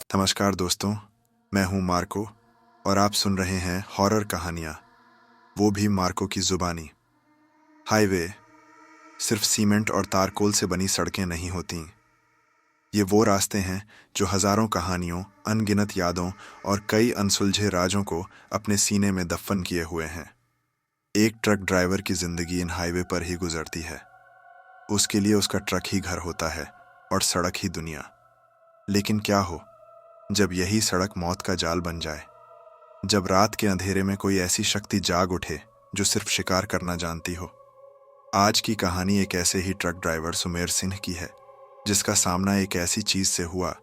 नमस्कार दोस्तों, मैं हूं मार्को और आप सुन रहे हैं हॉरर कहानियां, वो भी मार्को की जुबानी। हाईवे सिर्फ सीमेंट और तारकोल से बनी सड़कें नहीं होती। ये वो रास्ते हैं जो हजारों कहानियों, अनगिनत यादों और कई अनसुलझे राजों को अपने सीने में दफन किए हुए हैं। एक ट्रक ड्राइवर की जिंदगी इन हाईवे पर ही गुजरती है। उसके लिए उसका ट्रक ही घर होता है और सड़क ही दुनिया। लेकिन क्या हो जब यही सड़क मौत का जाल बन जाए, जब रात के अंधेरे में कोई ऐसी शक्ति जाग उठे जो सिर्फ शिकार करना जानती हो। आज की कहानी एक ऐसे ही ट्रक ड्राइवर सुमेर सिंह की है, जिसका सामना एक ऐसी चीज से हुआ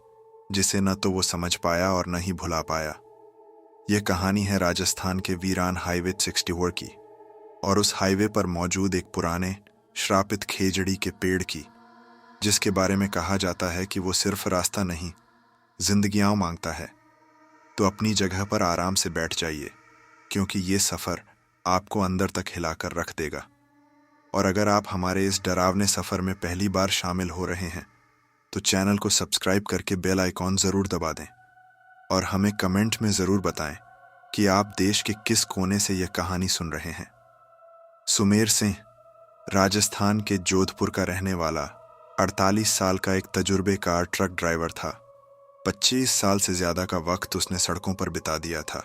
जिसे न तो वो समझ पाया और न ही भुला पाया। यह कहानी है राजस्थान के वीरान हाईवे 64 की, और उस हाईवे पर मौजूद एक पुराने श्रापित खेजड़ी के पेड़ की, जिसके बारे में कहा जाता है कि वो सिर्फ रास्ता नहीं, जिंदगियां मांगता है। तो अपनी जगह पर आराम से बैठ जाइए, क्योंकि ये सफ़र आपको अंदर तक हिलाकर रख देगा। और अगर आप हमारे इस डरावने सफ़र में पहली बार शामिल हो रहे हैं, तो चैनल को सब्सक्राइब करके बेल आइकॉन ज़रूर दबा दें और हमें कमेंट में ज़रूर बताएं कि आप देश के किस कोने से यह कहानी सुन रहे हैं। सुमेर सिंह राजस्थान के जोधपुर का रहने वाला 48 साल का एक तजुर्बेकार ट्रक ड्राइवर था। 25 साल से ज़्यादा का वक्त उसने सड़कों पर बिता दिया था।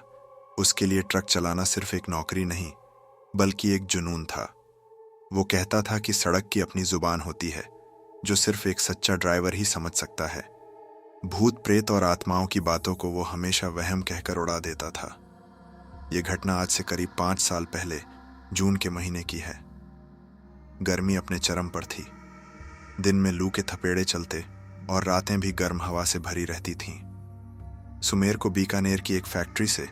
उसके लिए ट्रक चलाना सिर्फ एक नौकरी नहीं, बल्कि एक जुनून था। वो कहता था कि सड़क की अपनी जुबान होती है, जो सिर्फ एक सच्चा ड्राइवर ही समझ सकता है। भूत प्रेत और आत्माओं की बातों को वो हमेशा वहम कहकर उड़ा देता था। ये घटना आज से करीब 5 साल पहले जून के महीने की है। गर्मी अपने चरम पर थी। दिन में लू के थपेड़े चलते और रातें भी गर्म हवा से भरी रहती थीं। सुमेर को बीकानेर की एक फैक्ट्री से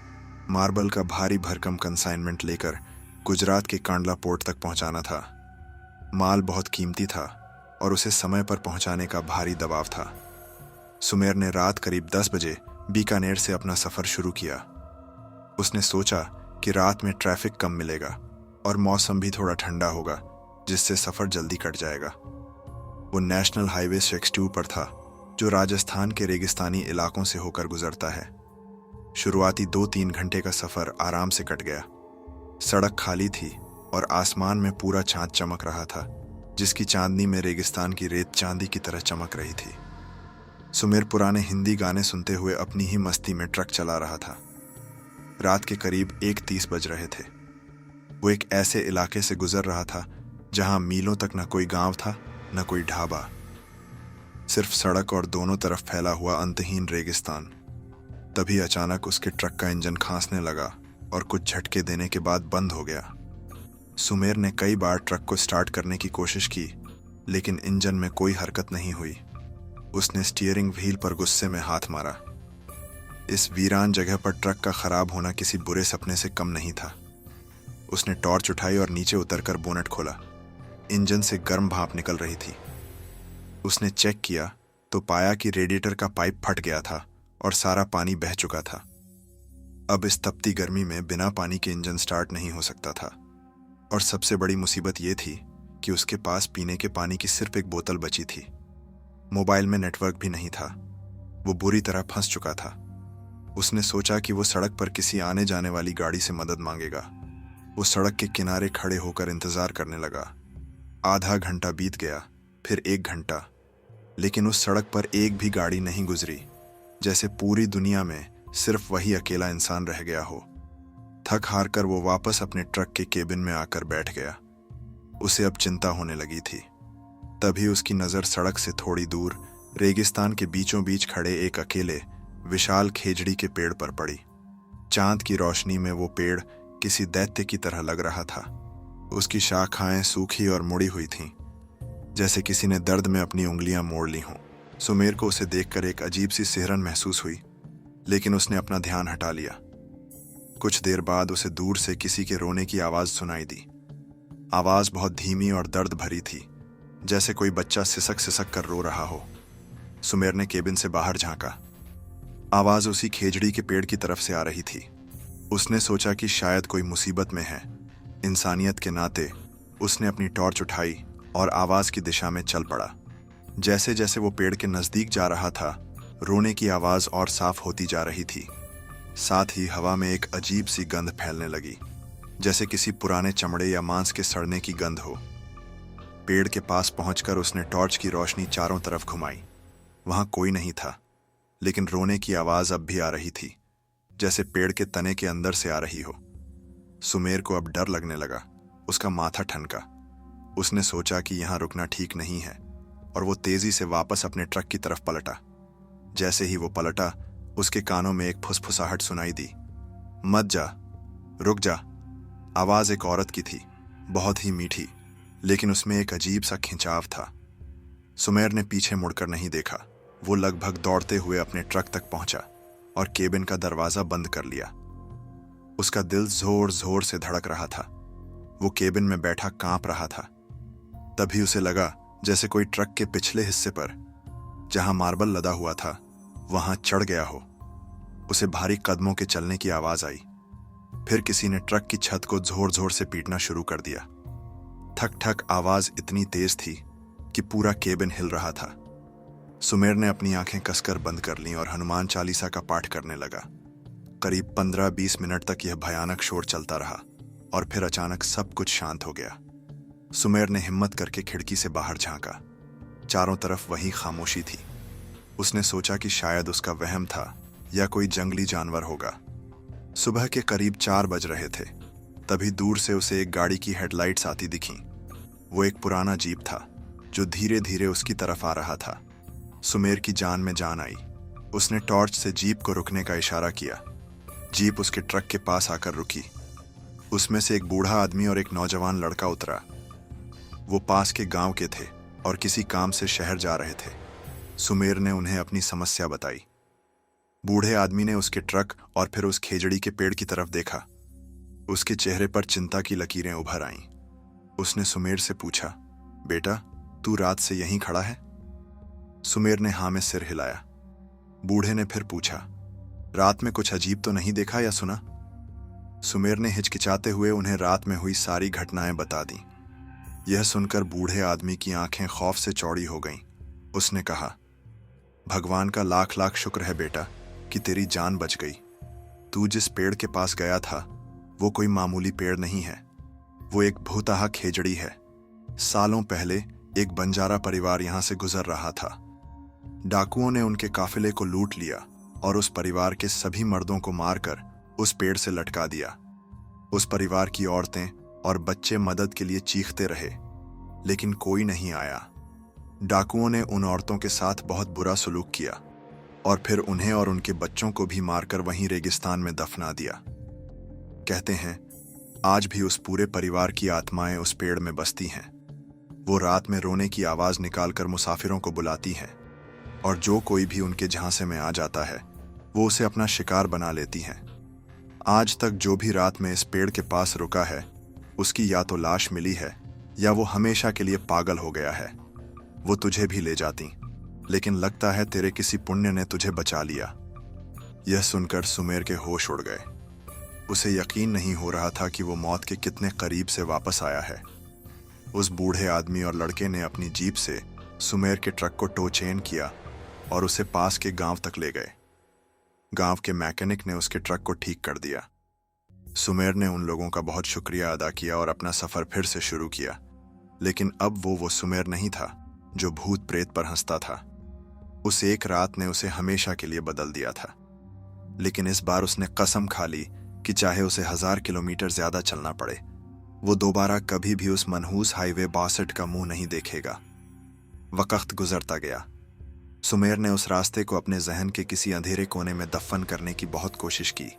मार्बल का भारी भरकम कंसाइनमेंट लेकर गुजरात के कांडला पोर्ट तक पहुंचाना था। माल बहुत कीमती था और उसे समय पर पहुंचाने का भारी दबाव था। सुमेर ने रात करीब 10 बजे बीकानेर से अपना सफ़र शुरू किया। उसने सोचा कि रात में ट्रैफिक कम मिलेगा और मौसम भी थोड़ा ठंडा होगा, जिससे सफ़र जल्दी कट जाएगा। वो नेशनल हाईवे 62 पर था, जो राजस्थान के रेगिस्तानी इलाकों से होकर गुजरता है। शुरुआती 2-3 घंटे का सफ़र आराम से कट गया। सड़क खाली थी और आसमान में पूरा चांद चमक रहा था, जिसकी चांदनी में रेगिस्तान की रेत चांदी की तरह चमक रही थी। सुमेर पुराने हिंदी गाने सुनते हुए अपनी ही मस्ती में ट्रक चला रहा था। रात के करीब 1:30 बज रहे थे। वो एक ऐसे इलाके से गुजर रहा था जहां मीलों तक न कोई गांव था, न कोई ढाबा, सिर्फ सड़क और दोनों तरफ फैला हुआ अंतहीन रेगिस्तान। तभी अचानक उसके ट्रक का इंजन खांसने लगा और कुछ झटके देने के बाद बंद हो गया। सुमेर ने कई बार ट्रक को स्टार्ट करने की कोशिश की, लेकिन इंजन में कोई हरकत नहीं हुई। उसने स्टीयरिंग व्हील पर गुस्से में हाथ मारा। इस वीरान जगह पर ट्रक का खराब होना किसी बुरे सपने से कम नहीं था। उसने टॉर्च उठाई और नीचे उतरकर बोनट खोला। इंजन से गर्म भाप निकल रही थी। उसने चेक किया तो पाया कि रेडिएटर का पाइप फट गया था और सारा पानी बह चुका था। अब इस तपती गर्मी में बिना पानी के इंजन स्टार्ट नहीं हो सकता था। और सबसे बड़ी मुसीबत ये थी कि उसके पास पीने के पानी की सिर्फ एक बोतल बची थी। मोबाइल में नेटवर्क भी नहीं था। वो बुरी तरह फंस चुका था। उसने सोचा कि वो सड़क पर किसी आने जाने वाली गाड़ी से मदद मांगेगा। वो सड़क के किनारे खड़े होकर इंतजार करने लगा। आधा घंटा बीत गया, फिर 1 घंटा, लेकिन उस सड़क पर एक भी गाड़ी नहीं गुजरी, जैसे पूरी दुनिया में सिर्फ वही अकेला इंसान रह गया हो। थक हार कर वो वापस अपने ट्रक के केबिन में आकर बैठ गया। उसे अब चिंता होने लगी थी। तभी उसकी नज़र सड़क से थोड़ी दूर रेगिस्तान के बीचों बीच खड़े एक अकेले विशाल खेजड़ी के पेड़ पर पड़ी। चांद की रोशनी में वो पेड़ किसी दैत्य की तरह लग रहा था। उसकी शाखाएं सूखी और मुड़ी हुई थीं, जैसे किसी ने दर्द में अपनी उंगलियां मोड़ ली हों। सुमेर को उसे देखकर एक अजीब सी सिहरन महसूस हुई, लेकिन उसने अपना ध्यान हटा लिया। कुछ देर बाद उसे दूर से किसी के रोने की आवाज़ सुनाई दी। आवाज़ बहुत धीमी और दर्द भरी थी, जैसे कोई बच्चा सिसक सिसक कर रो रहा हो। सुमेर ने केबिन से बाहर झांका। आवाज़ उसी खेजड़ी के पेड़ की तरफ से आ रही थी। उसने सोचा कि शायद कोई मुसीबत में है। इंसानियत के नाते उसने अपनी टॉर्च उठाई और आवाज़ की दिशा में चल पड़ा। जैसे जैसे वो पेड़ के नज़दीक जा रहा था, रोने की आवाज और साफ होती जा रही थी। साथ ही हवा में एक अजीब सी गंध फैलने लगी, जैसे किसी पुराने चमड़े या मांस के सड़ने की गंध हो। पेड़ के पास पहुंचकर उसने टॉर्च की रोशनी चारों तरफ घुमाई। वहां कोई नहीं था, लेकिन रोने की आवाज अब भी आ रही थी, जैसे पेड़ के तने के अंदर से आ रही हो। सुमेर को अब डर लगने लगा। उसका माथा ठनका। उसने सोचा कि यहां रुकना ठीक नहीं है, और वो तेजी से वापस अपने ट्रक की तरफ पलटा। जैसे ही वो पलटा, उसके कानों में एक फुसफुसाहट सुनाई दी। मत जा, रुक जा। आवाज एक औरत की थी, बहुत ही मीठी, लेकिन उसमें एक अजीब सा खिंचाव था। सुमेर ने पीछे मुड़कर नहीं देखा। वो लगभग दौड़ते हुए अपने ट्रक तक पहुंचा और केबिन का दरवाजा बंद कर लिया। उसका दिल जोर जोर से धड़क रहा था। वो केबिन में बैठा कांप रहा था। तभी उसे लगा जैसे कोई ट्रक के पिछले हिस्से पर, जहां मार्बल लदा हुआ था, वहां चढ़ गया हो। उसे भारी कदमों के चलने की आवाज आई। फिर किसी ने ट्रक की छत को जोर जोर से पीटना शुरू कर दिया। ठक ठक आवाज इतनी तेज थी कि पूरा केबिन हिल रहा था। सुमेर ने अपनी आंखें कसकर बंद कर लीं और हनुमान चालीसा का पाठ करने लगा। करीब 15-20 मिनट तक यह भयानक शोर चलता रहा, और फिर अचानक सब कुछ शांत हो गया। सुमेर ने हिम्मत करके खिड़की से बाहर झांका। चारों तरफ वही खामोशी थी। उसने सोचा कि शायद उसका वहम था या कोई जंगली जानवर होगा। सुबह के करीब 4 बज रहे थे। तभी दूर से उसे एक गाड़ी की हेडलाइट्स आती दिखीं। वो एक पुराना जीप था, जो धीरे धीरे उसकी तरफ आ रहा था। सुमेर की जान में जान आई। उसने टॉर्च से जीप को रुकने का इशारा किया। जीप उसके ट्रक के पास आकर रुकी। उसमें से एक बूढ़ा आदमी और एक नौजवान लड़का उतरा। वो पास के गांव के थे और किसी काम से शहर जा रहे थे। सुमेर ने उन्हें अपनी समस्या बताई। बूढ़े आदमी ने उसके ट्रक और फिर उस खेजड़ी के पेड़ की तरफ देखा। उसके चेहरे पर चिंता की लकीरें उभर आईं। उसने सुमेर से पूछा, बेटा, तू रात से यहीं खड़ा है? सुमेर ने हाँ में सिर हिलाया। बूढ़े ने फिर पूछा, रात में कुछ अजीब तो नहीं देखा या सुना? सुमेर ने हिचकिचाते हुए उन्हें रात में हुई सारी घटनाएं बता दी। यह सुनकर बूढ़े आदमी की आंखें खौफ से चौड़ी हो गईं। उसने कहा, भगवान का लाख लाख शुक्र है बेटा कि तेरी जान बच गई। तू जिस पेड़ के पास गया था, वो कोई मामूली पेड़ नहीं है। वो एक भूतहा खेजड़ी है। सालों पहले एक बंजारा परिवार यहां से गुजर रहा था। डाकुओं ने उनके काफिले को लूट लिया और उस परिवार के सभी मर्दों को मारकर उस पेड़ से लटका दिया। उस परिवार की औरतें और बच्चे मदद के लिए चीखते रहे, लेकिन कोई नहीं आया। डाकुओं ने उन औरतों के साथ बहुत बुरा सलूक किया और फिर उन्हें और उनके बच्चों को भी मारकर वहीं रेगिस्तान में दफना दिया। कहते हैं, आज भी उस पूरे परिवार की आत्माएं उस पेड़ में बसती हैं। वो रात में रोने की आवाज निकालकर मुसाफिरों को बुलाती हैं, और जो कोई भी उनके झांसे में आ जाता है, वो उसे अपना शिकार बना लेती हैं। आज तक जो भी रात में इस पेड़ के पास रुका है, उसकी या तो लाश मिली है या वो हमेशा के लिए पागल हो गया है। वो तुझे भी ले जाती, लेकिन लगता है तेरे किसी पुण्य ने तुझे बचा लिया। यह सुनकर सुमेर के होश उड़ गए। उसे यकीन नहीं हो रहा था कि वो मौत के कितने करीब से वापस आया है। उस बूढ़े आदमी और लड़के ने अपनी जीप से सुमेर के ट्रक को टो चेन किया और उसे पास के गांव तक ले गए। गांव के मैकेनिक ने उसके ट्रक को ठीक कर दिया। सुमेर ने उन लोगों का बहुत शुक्रिया अदा किया और अपना सफर फिर से शुरू किया। लेकिन अब वो सुमेर नहीं था जो भूत प्रेत पर हंसता था। उस एक रात ने उसे हमेशा के लिए बदल दिया था। लेकिन इस बार उसने कसम खा ली कि चाहे उसे 1000 किलोमीटर ज्यादा चलना पड़े, वो दोबारा कभी भी उस मनहूस हाईवे 62 का मुंह नहीं देखेगा। वक्त गुजरता गया। सुमेर ने उस रास्ते को अपने जहन के किसी अंधेरे कोने में दफन करने की बहुत कोशिश की।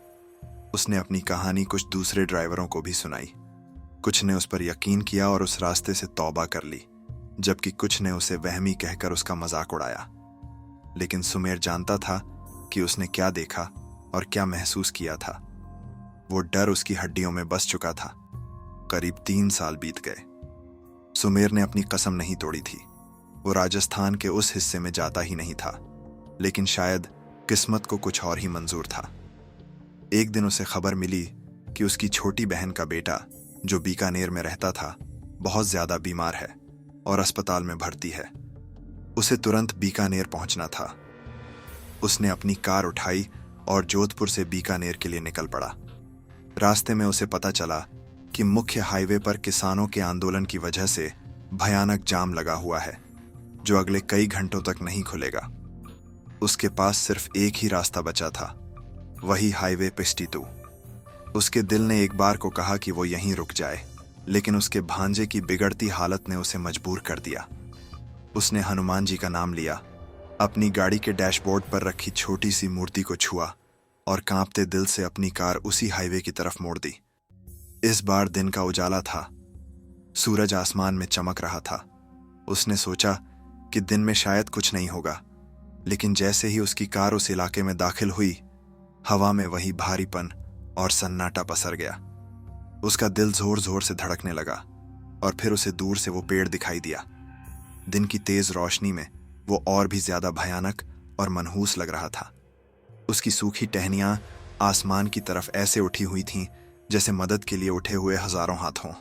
उसने अपनी कहानी कुछ दूसरे ड्राइवरों को भी सुनाई। कुछ ने उस पर यकीन किया और उस रास्ते से तौबा कर ली, जबकि कुछ ने उसे वहमी कहकर उसका मजाक उड़ाया। लेकिन सुमेर जानता था कि उसने क्या देखा और क्या महसूस किया था। वो डर उसकी हड्डियों में बस चुका था। करीब 3 साल बीत गए। सुमेर ने अपनी कसम नहीं तोड़ी थी। वो राजस्थान के उस हिस्से में जाता ही नहीं था, लेकिन शायद किस्मत को कुछ और ही मंजूर था। एक दिन उसे खबर मिली कि उसकी छोटी बहन का बेटा, जो बीकानेर में रहता था, बहुत ज्यादा बीमार है और अस्पताल में भर्ती है। उसे तुरंत बीकानेर पहुंचना था। उसने अपनी कार उठाई और जोधपुर से बीकानेर के लिए निकल पड़ा। रास्ते में उसे पता चला कि मुख्य हाईवे पर किसानों के आंदोलन की वजह से भयानक जाम लगा हुआ है, जो अगले कई घंटों तक नहीं खुलेगा। उसके पास सिर्फ एक ही रास्ता बचा था, वही हाईवे पिस्टीतू। उसके दिल ने एक बार को कहा कि वो यहीं रुक जाए, लेकिन उसके भांजे की बिगड़ती हालत ने उसे मजबूर कर दिया। उसने हनुमान जी का नाम लिया, अपनी गाड़ी के डैशबोर्ड पर रखी छोटी सी मूर्ति को छुआ और कांपते दिल से अपनी कार उसी हाईवे की तरफ मोड़ दी। इस बार दिन का उजाला था, सूरज आसमान में चमक रहा था। उसने सोचा कि दिन में शायद कुछ नहीं होगा, लेकिन जैसे ही उसकी कार उस इलाके में दाखिल हुई, हवा में वही भारीपन और सन्नाटा पसर गया। उसका दिल जोर जोर से धड़कने लगा और फिर उसे दूर से वो पेड़ दिखाई दिया। दिन की तेज रोशनी में वो और भी ज्यादा भयानक और मनहूस लग रहा था। उसकी सूखी टहनियां आसमान की तरफ ऐसे उठी हुई थीं जैसे मदद के लिए उठे हुए हजारों हाथ हों।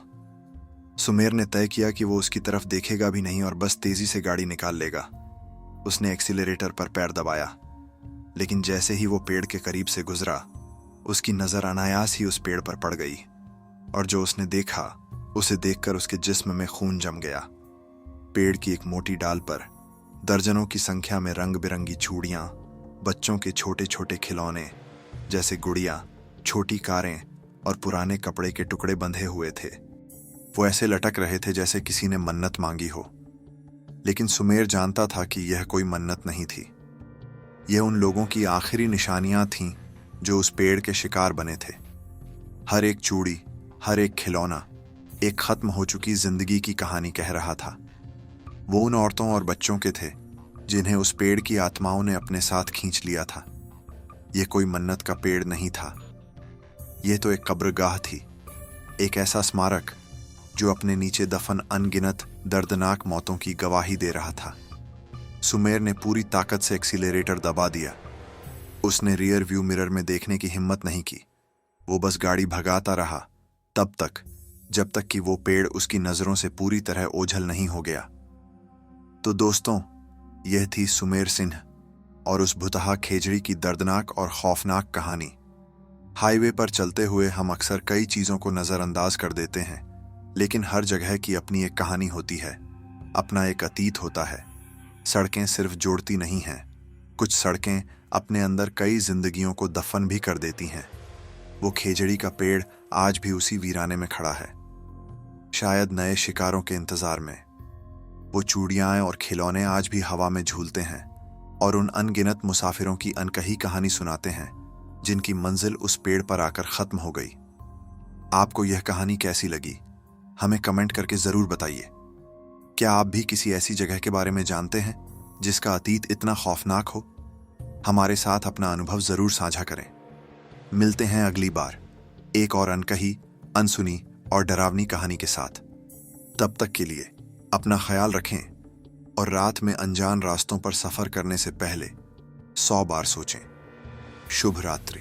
सुमेर ने तय किया कि वो उसकी तरफ देखेगा भी नहीं और बस तेजी से गाड़ी निकाल लेगा। उसने एक्सीलरेटर पर पैर दबाया, लेकिन जैसे ही वो पेड़ के करीब से गुजरा, उसकी नजर अनायास ही उस पेड़ पर पड़ गई और जो उसने देखा उसे देखकर उसके जिस्म में खून जम गया। पेड़ की एक मोटी डाल पर दर्जनों की संख्या में रंग बिरंगी चूड़ियां, बच्चों के छोटे छोटे खिलौने जैसे गुड़िया, छोटी कारें और पुराने कपड़े के टुकड़े बंधे हुए थे। वो ऐसे लटक रहे थे जैसे किसी ने मन्नत मांगी हो, लेकिन सुमेर जानता था कि यह कोई मन्नत नहीं थी। यह उन लोगों की आखिरी निशानियां थीं जो उस पेड़ के शिकार बने थे। हर एक चूड़ी, हर एक खिलौना एक खत्म हो चुकी जिंदगी की कहानी कह रहा था। वो उन औरतों और बच्चों के थे जिन्हें उस पेड़ की आत्माओं ने अपने साथ खींच लिया था। यह कोई मन्नत का पेड़ नहीं था, यह तो एक कब्रगाह थी, एक ऐसा स्मारक जो अपने नीचे दफन अनगिनत दर्दनाक मौतों की गवाही दे रहा था। सुमेर ने पूरी ताकत से एक्सीलरेटर दबा दिया। उसने रियर व्यू मिरर में देखने की हिम्मत नहीं की। वो बस गाड़ी भगाता रहा तब तक जब तक कि वो पेड़ उसकी नजरों से पूरी तरह ओझल नहीं हो गया। तो दोस्तों, यह थी सुमेर सिंह और उस भुतहा खेजड़ी की दर्दनाक और खौफनाक कहानी। हाईवे पर चलते हुए हम अक्सर कई चीजों को नजरअंदाज कर देते हैं, लेकिन हर जगह की अपनी एक कहानी होती है, अपना एक अतीत होता है। सड़कें सिर्फ जोड़ती नहीं हैं, कुछ सड़कें अपने अंदर कई जिंदगियों को दफन भी कर देती हैं। वो खेजड़ी का पेड़ आज भी उसी वीराने में खड़ा है, शायद नए शिकारों के इंतजार में। वो चूड़ियां और खिलौने आज भी हवा में झूलते हैं और उन अनगिनत मुसाफिरों की अनकही कहानी सुनाते हैं जिनकी मंजिल उस पेड़ पर आकर खत्म हो गई। आपको यह कहानी कैसी लगी, हमें कमेंट करके जरूर बताइए। क्या आप भी किसी ऐसी जगह के बारे में जानते हैं जिसका अतीत इतना खौफनाक हो? हमारे साथ अपना अनुभव जरूर साझा करें। मिलते हैं अगली बार एक और अनकही, अनसुनी और डरावनी कहानी के साथ। तब तक के लिए अपना ख्याल रखें और रात में अनजान रास्तों पर सफर करने से पहले 100 बार सोचें। शुभ रात्रि।